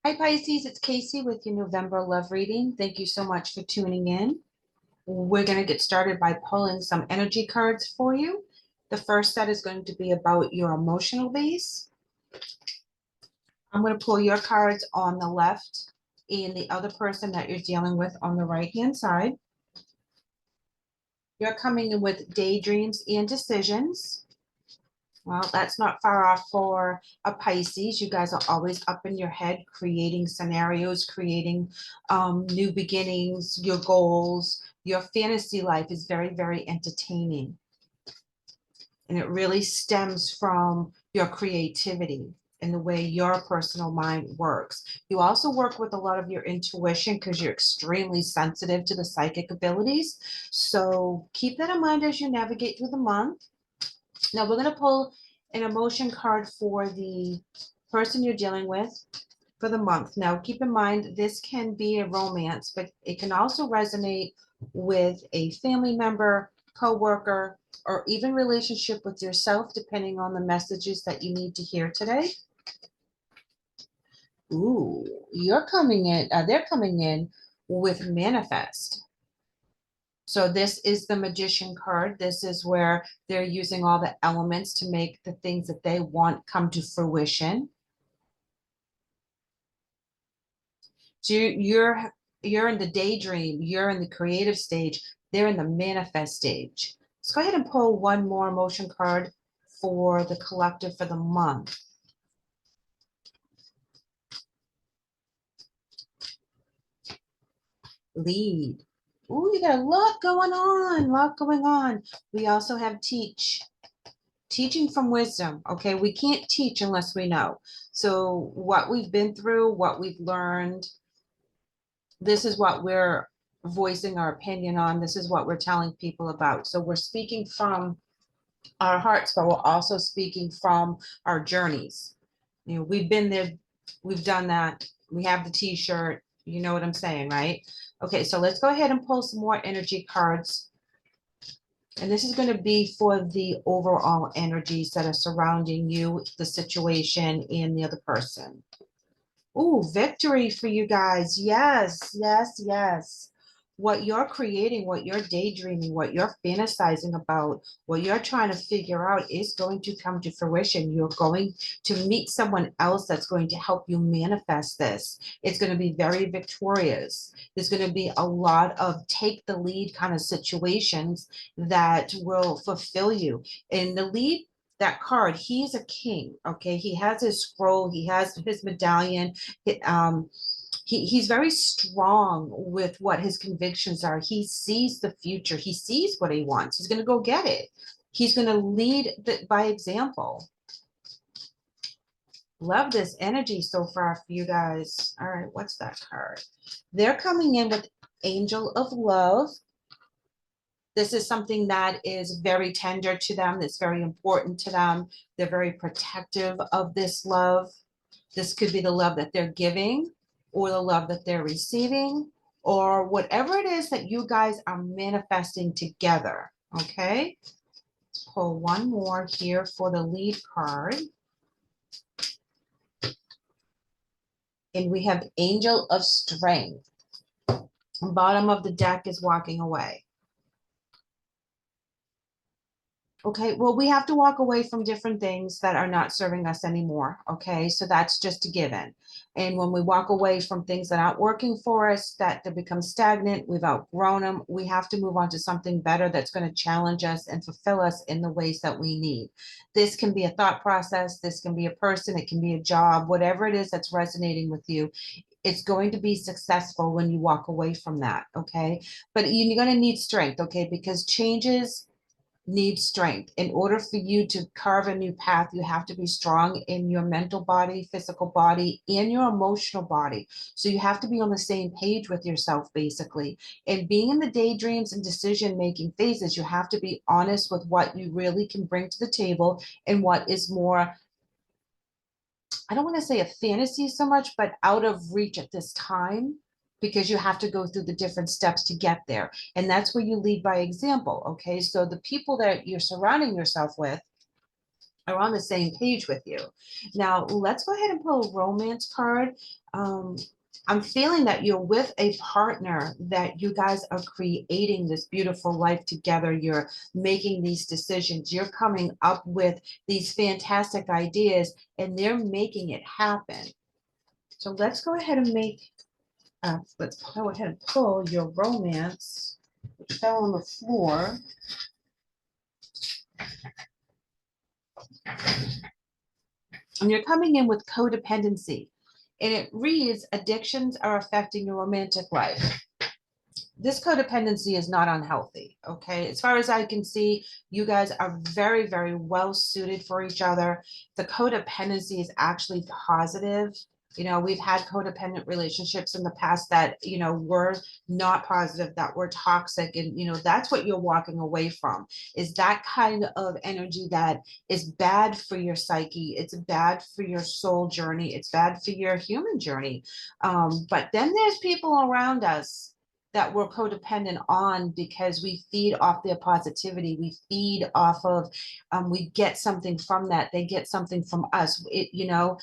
Hi Pisces, it's Kaycee with your November love reading. Thank you so much for tuning in. We're going to get started by pulling some energy cards for you. The first set is going to be about your emotional base. I'm going to pull your cards on the left and the other person that you're dealing with on the right-hand side. You're coming in with daydreams and decisions. Well, that's not far off for a Pisces. You guys are always up in your head, creating scenarios, creating new beginnings, your goals. Your fantasy life is very, very entertaining. And it really stems from your creativity and the way your personal mind works. You also work with a lot of your intuition because you're extremely sensitive to the psychic abilities. So keep that in mind as you navigate through the month. Now we're going to pull an emotion card for the person you're dealing with for the month. Now keep in mind, this can be a romance, but it can also resonate with a family member, co-worker, or even relationship with yourself, depending on the messages that you need to hear today. Ooh, they're coming in with manifest. So this is the Magician card. This is where they're using all the elements to make the things that they want come to fruition. So you're in the daydream, you're in the creative stage, they're in the manifest stage. Let's go ahead and pull one more emotion card for the collective for the month. Lead. Ooh, you got a lot going on, We also have teach. Teaching from wisdom, okay? We can't teach unless we know. So what we've been through, what we've learned, this is what we're voicing our opinion on. This is what we're telling people about. So we're speaking from our hearts, but we're also speaking from our journeys. You know, we've been there, we've done that. We have the t-shirt, you know what I'm saying, right? Okay, so let's go ahead and pull some more energy cards. And this is going to be for the overall energies that are surrounding you, the situation, and the other person. Ooh, victory for you guys. Yes, yes, yes. What you're creating, what you're daydreaming, what you're fantasizing about, what you're trying to figure out is going to come to fruition. You're going to meet someone else that's going to help you manifest this. It's going to be very victorious. There's going to be a lot of take the lead kind of situations that will fulfill you. And the lead, that card, he's a king, okay? He has his scroll, he has his medallion. He's very strong with what his convictions are. He sees the future. He sees what he wants. He's going to go get it. He's going to lead by example. Love this energy so far for you guys. All right, what's that card? They're coming in with Angel of Love. This is something that is very tender to them. That's very important to them. They're very protective of this love. This could be the love that they're giving or the love that they're receiving or whatever it is that you guys are manifesting together. Okay. Let's pull one more here for the lead card. And we have Angel of Strength. The bottom of the deck is walking away. Okay, well, we have to walk away from different things that are not serving us anymore. Okay, so that's just a given. And when we walk away from things that aren't working for us, that they become stagnant, we've outgrown them, we have to move on to something better that's going to challenge us and fulfill us in the ways that we need. This can be a thought process, this can be a person, it can be a job, whatever it is that's resonating with you. It's going to be successful when you walk away from that. Okay, but you're going to need strength. Okay, because changes need strength. In order for you to carve a new path, you have to be strong in your mental body, physical body, and your emotional body. So you have to be on the same page with yourself, basically. And being in the daydreams and decision-making phases, you have to be honest with what you really can bring to the table and what is more, I don't want to say a fantasy so much, but out of reach at this time, because you have to go through the different steps to get there. And that's where you lead by example. Okay. So the people that you're surrounding yourself with, are on the same page with you. Now, let's go ahead and pull a romance card. I'm feeling that you're with a partner, that you guys are creating this beautiful life together. You're making these decisions. You're coming up with these fantastic ideas, and they're making it happen. So let's go ahead and let's go ahead and pull your romance, which fell on the floor. And you're coming in with codependency. And it reads, addictions are affecting your romantic life. This codependency is not unhealthy, okay? As far as I can see, you guys are very, very well suited for each other. The codependency is actually positive. You know, we've had codependent relationships in the past that, you know, were not positive, that were toxic. And, you know, that's what you're walking away from, is that kind of energy that is bad for your psyche. It's bad for your soul journey. It's bad for your human journey. But then there's people around us that we're codependent on because we feed off their positivity. We feed off of, we get something from that. They get something from us. You know,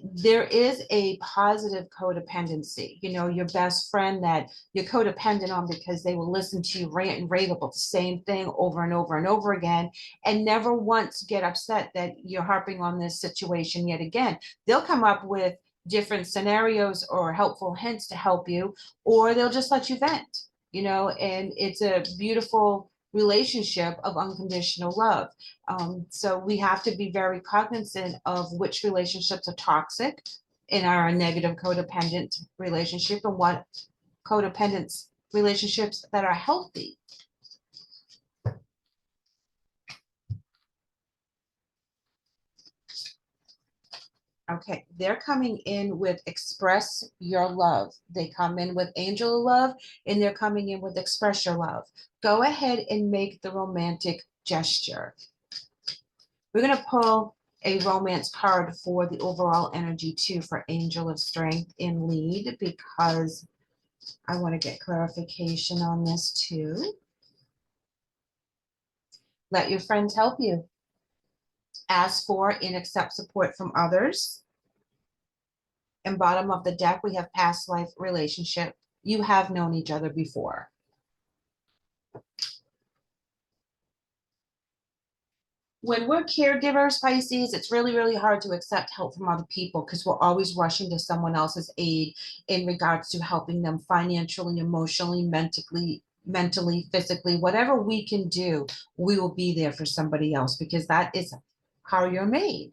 there is a positive codependency. You know, your best friend that you're codependent on because they will listen to you rant and rave about the same thing over and over and over again, and never once get upset that you're harping on this situation yet again. They'll come up with different scenarios or helpful hints to help you, or they'll just let you vent, you know, and it's a beautiful relationship of unconditional love. So we have to be very cognizant of which relationships are toxic in our negative codependent relationship, and what codependent relationships that are healthy. Okay, they're coming in with express your love. They come in with angel love, and they're coming in with express your love. Go ahead and make the romantic gesture. We're going to pull a romance card for the overall energy too, for angel of strength in lead, because I want to get clarification on this too. Let your friends help you. Ask for and accept support from others. And bottom of the deck, we have past life relationship. You have known each other before. When we're caregivers, Pisces, it's really, really hard to accept help from other people because we're always rushing to someone else's aid in regards to helping them financially, emotionally, mentally, physically, whatever we can do, we will be there for somebody else, because that is how you're made.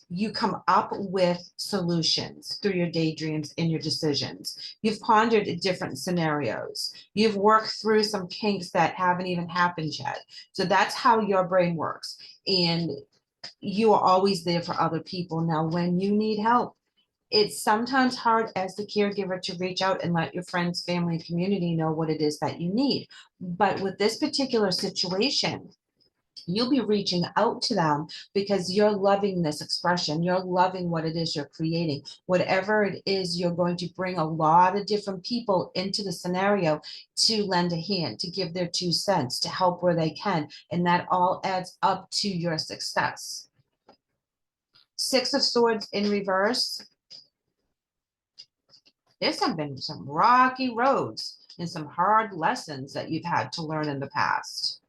You come up with solutions through your daydreams and your decisions. You've pondered different scenarios. You've worked through some kinks that haven't even happened yet. So that's how your brain works. And you are always there for other people. Now, when you need help, it's sometimes hard as the caregiver to reach out and let your friends, family, and community know what it is that you need. But with this particular situation, you'll be reaching out to them because you're loving this expression. You're loving what it is you're creating. Whatever it is, you're going to bring a lot of different people into the scenario to lend a hand, to give their 2 cents, to help where they can. And that all adds up to your success. 6 of Swords in reverse. There's been some rocky roads and some hard lessons that you've had to learn in the past.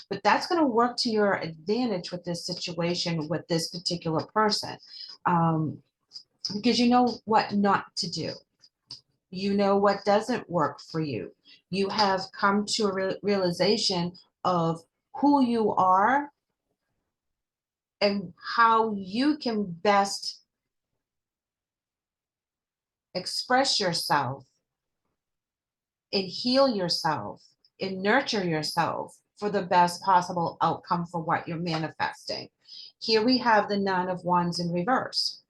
But that's going to work to your advantage with this situation, with this particular person, because you know what not to do. You know what doesn't work for you. You have come to a realization of who you are and how you can best express yourself and heal yourself and nurture yourself for the best possible outcome for what you're manifesting. Here we have the 9 of Wands in reverse.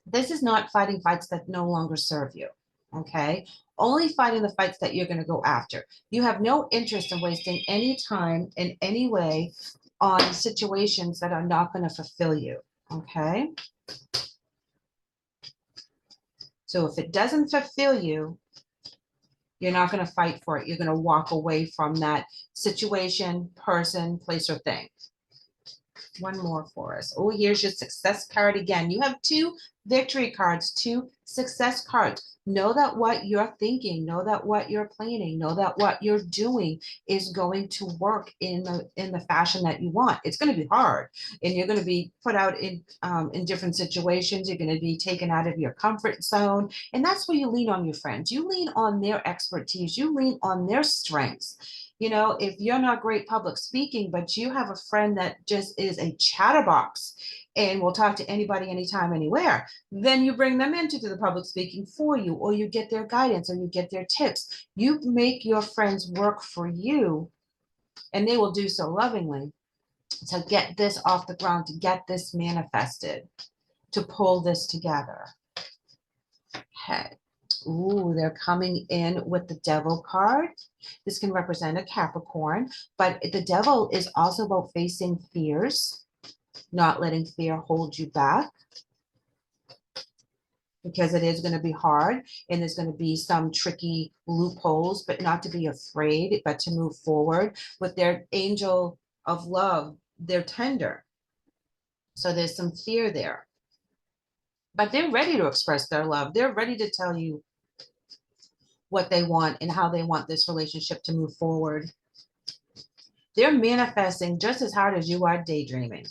This is not fighting fights that no longer serve you, okay? Only fighting the fights that you're going to go after. You have no interest in wasting any time in any way on situations that are not going to fulfill you, okay? So if it doesn't fulfill you, you're not going to fight for it. You're going to walk away from that situation, person, place, or thing. One more for us. Oh, here's your success card again. You have two victory cards, two success cards. Know that what you're thinking, know that what you're planning, know that what you're doing is going to work in the fashion that you want. It's going to be hard, and you're going to be put out in different situations. You're going to be taken out of your comfort zone, and that's where you lean on your friends. You lean on their expertise. You lean on their strengths. You know, if you're not great public speaking, but you have a friend that just is a chatterbox and will talk to anybody, anytime, anywhere, then you bring them in to do the public speaking for you, or you get their guidance, or you get their tips. You make your friends work for you, and they will do so lovingly to get this off the ground, to get this manifested, to pull this together. Okay. Ooh, they're coming in with the Devil card. This can represent a Capricorn, but the Devil is also about facing fears, not letting fear hold you back, because it is going to be hard, and there's going to be some tricky loopholes, but not to be afraid, but to move forward. With their angel of love, they're tender. So there's some fear there, but they're ready to express their love. They're ready to tell you what they want and how they want this relationship to move forward. They're manifesting just as hard as you are daydreaming.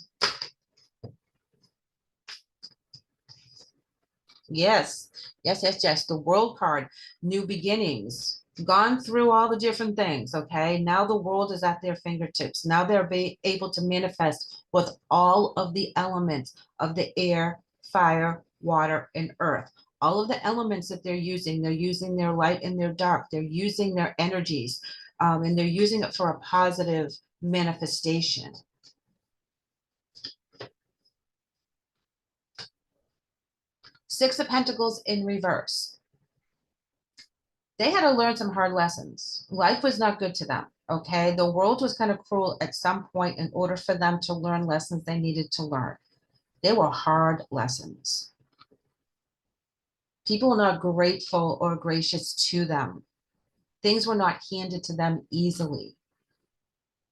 Yes, yes, yes, yes. The World card, new beginnings, gone through all the different things. Okay, now the world is at their fingertips. Now they're able to manifest with all of the elements of the air, fire, water, and earth. All of the elements that they're using their light and their dark. They're using their energies, and they're using it for a positive manifestation. Six of Pentacles in reverse. They had to learn some hard lessons. Life was not good to them. Okay. The world was kind of cruel at some point in order for them to learn lessons they needed to learn. They were hard lessons. People were not grateful or gracious to them. Things were not handed to them easily.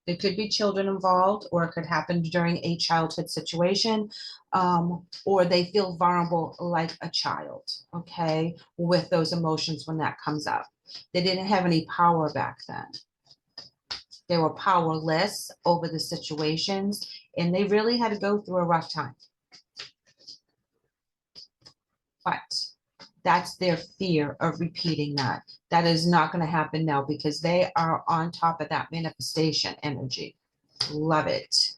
There could be children involved, or it could happen during a childhood situation, or they feel vulnerable like a child, okay, with those emotions when that comes up. They didn't have any power back then. They were powerless over the situations, and they really had to go through a rough time. But that's their fear of repeating that. That is not going to happen now, because they are on top of that manifestation energy. Love it.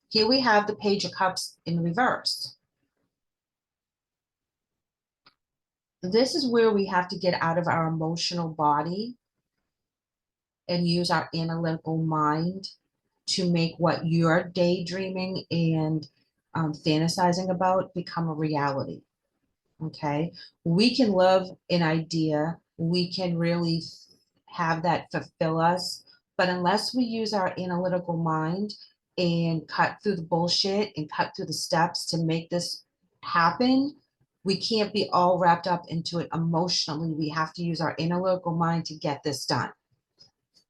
Here we have the Page of Cups in reverse. This is where we have to get out of our emotional body and use our analytical mind to make what you're daydreaming and fantasizing about become a reality. Okay, we can love an idea, we can really have that fulfill us, but unless we use our analytical mind and cut through the bullshit and cut through the steps to make this happen, we can't be all wrapped up into it emotionally. We have to use our analytical mind to get this done,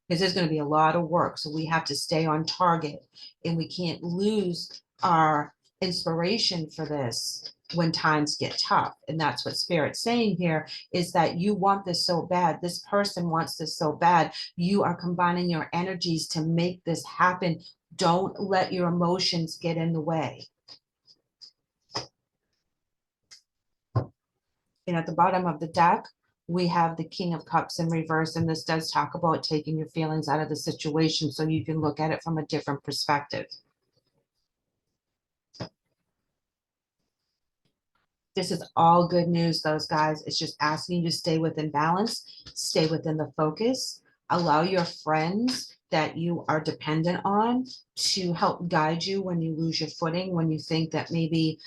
because there's going to be a lot of work. So we have to stay on target, and we can't lose our inspiration for this when times get tough. And that's what Spirit's saying here, is that you want this so bad. This person wants this so bad. You are combining your energies to make this happen. Don't let your emotions get in the way. And at the bottom of the deck, we have the King of Cups in reverse, and this does talk about taking your feelings out of the situation so you can look at it from a different perspective. This is all good news, those guys. It's just asking you to stay within balance, stay within the focus, allow your friends that you are dependent on to help guide you when you lose your footing, when you think that maybe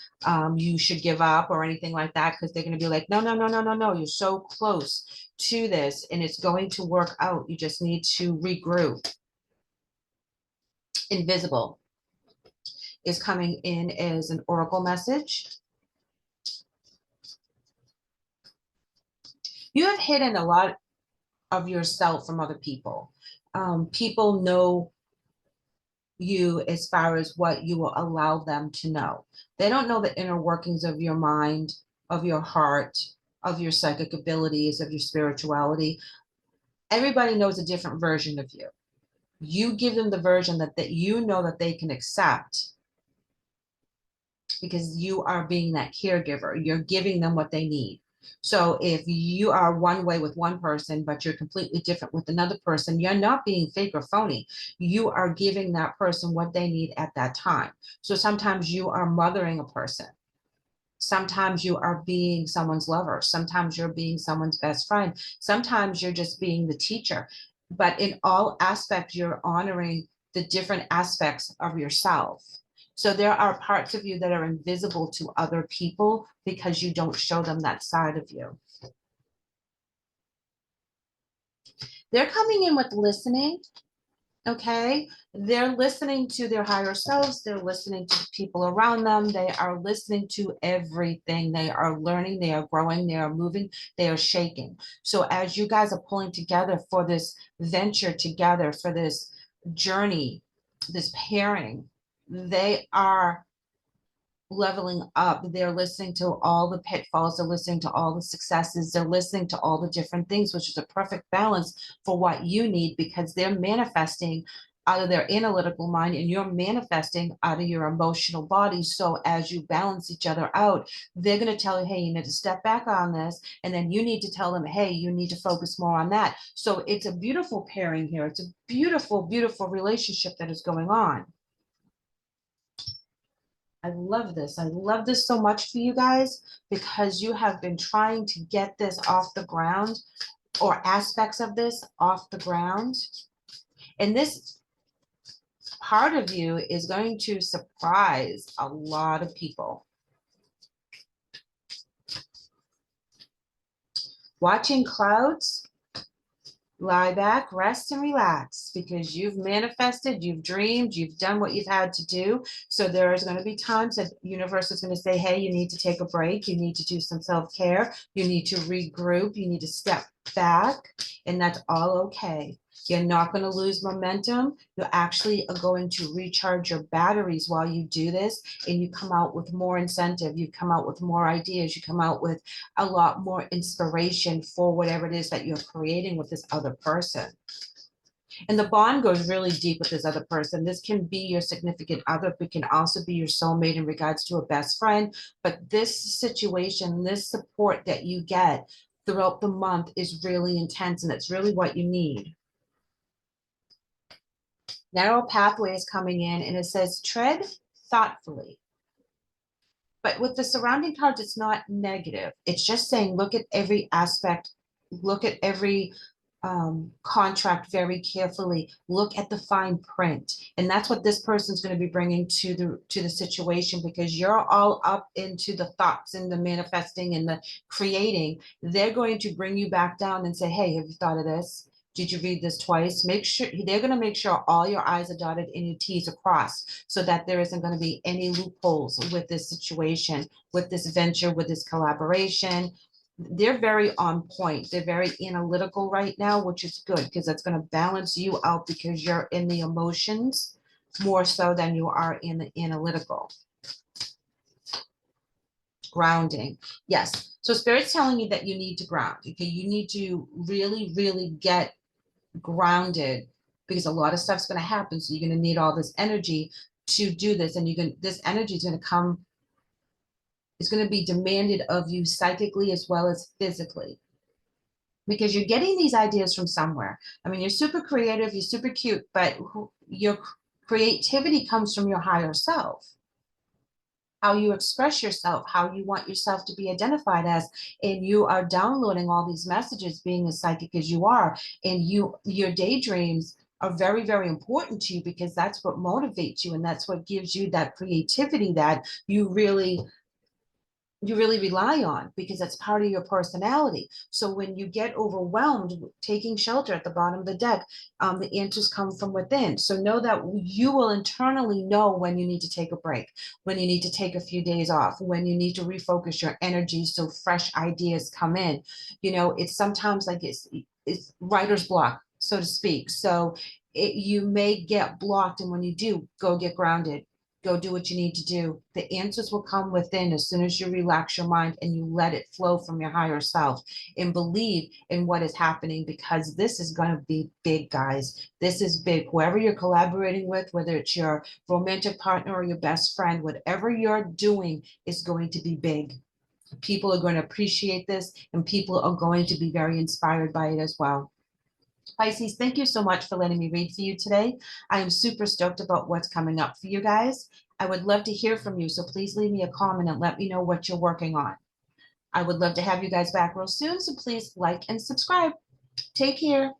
you should give up or anything like that, because they're going to be like, no, no, no, no, no, no, you're so close to this and it's going to work out. You just need to regroup. Invisible is coming in as an oracle message. You have hidden a lot of yourself from other people. People know you as far as what you will allow them to know. They don't know the inner workings of your mind, of your heart, of your psychic abilities, of your spirituality. Everybody knows a different version of you. You give them the version that you know that they can accept, because you are being that caregiver. You're giving them what they need. So if you are one way with one person, but you're completely different with another person, you're not being fake or phony. You are giving that person what they need at that time. So sometimes you are mothering a person. Sometimes you are being someone's lover. Sometimes you're being someone's best friend. Sometimes you're just being the teacher. But in all aspects, you're honoring the different aspects of yourself. So there are parts of you that are invisible to other people because you don't show them that side of you. They're coming in with listening. Okay, they're listening to their higher selves, they're listening to the people around them, they are listening to everything, they are learning, they are growing, they are moving, they are shaking. So as you guys are pulling together for this venture together, for this journey, this pairing, they are leveling up. They're listening to all the pitfalls, they're listening to all the successes, they're listening to all the different things, which is a perfect balance for what you need, because they're manifesting out of their analytical mind and you're manifesting out of your emotional body. So as you balance each other out, they're going to tell you, hey, you need to step back on this, and then you need to tell them, hey, you need to focus more on that. So it's a beautiful pairing here. It's a beautiful, beautiful relationship that is going on. I love this. I love this so much for you guys, because you have been trying to get this off the ground, or aspects of this off the ground. And this part of you is going to surprise a lot of people. Watching clouds, lie back, rest, and relax, because you've manifested, you've dreamed, you've done what you've had to do. So there is going to be times that the universe is going to say, hey, you need to take a break, you need to do some self-care, you need to regroup, you need to step back, and that's all okay. You're not going to lose momentum. You actually are going to recharge your batteries while you do this, and you come out with more incentive, you come out with more ideas, you come out with a lot more inspiration for whatever it is that you're creating with this other person. And the bond goes really deep with this other person. This can be your significant other, but can also be your soulmate in regards to a best friend. But this situation, this support that you get throughout the month is really intense, and it's really what you need. Narrow pathway is coming in, and it says tread thoughtfully. But with the surrounding cards, it's not negative. It's just saying, look at every aspect, look at every contract very carefully, look at the fine print. And that's what this person's going to be bringing to the situation, because you're all up into the thoughts and the manifesting and the creating. They're going to bring you back down and say, hey, have you thought of this? Did you read this twice? Make sure they're going to make sure all your I's are dotted and your T's are crossed, so that there isn't going to be any loopholes with this situation, with this venture, with this collaboration. They're very on point. They're very analytical right now, which is good, because that's going to balance you out, because you're in the emotions more so than you are in the analytical. Grounding. Yes. So Spirit's telling you that you need to ground. Okay. You need to really, really get grounded, because a lot of stuff's going to happen. So you're going to need all this energy to do this. And this energy is going to come, it's going to be demanded of you psychically as well as physically, because you're getting these ideas from somewhere. I mean, you're super creative, you're super cute, but your creativity comes from your higher self. How you express yourself, how you want yourself to be identified as, and you are downloading all these messages, being as psychic as you are, and your daydreams are very, very important to you, because that's what motivates you, and that's what gives you that creativity that you really rely on, because that's part of your personality. So when you get overwhelmed, taking shelter at the bottom of the deck, the answers come from within. So know that you will internally know when you need to take a break, when you need to take a few days off, when you need to refocus your energy so fresh ideas come in. You know, it's sometimes like it's writer's block, so to speak. So you may get blocked. And when you do, go get grounded. Go do what you need to do. The answers will come within as soon as you relax your mind and you let it flow from your higher self and believe in what is happening, because this is going to be big, guys. This is big. Whoever you're collaborating with, whether it's your romantic partner or your best friend, whatever you're doing is going to be big. People are going to appreciate this, and people are going to be very inspired by it as well. Pisces, thank you so much for letting me read for you today. I am super stoked about what's coming up for you guys. I would love to hear from you, so please leave me a comment and let me know what you're working on. I would love to have you guys back real soon, so please like and subscribe. Take care.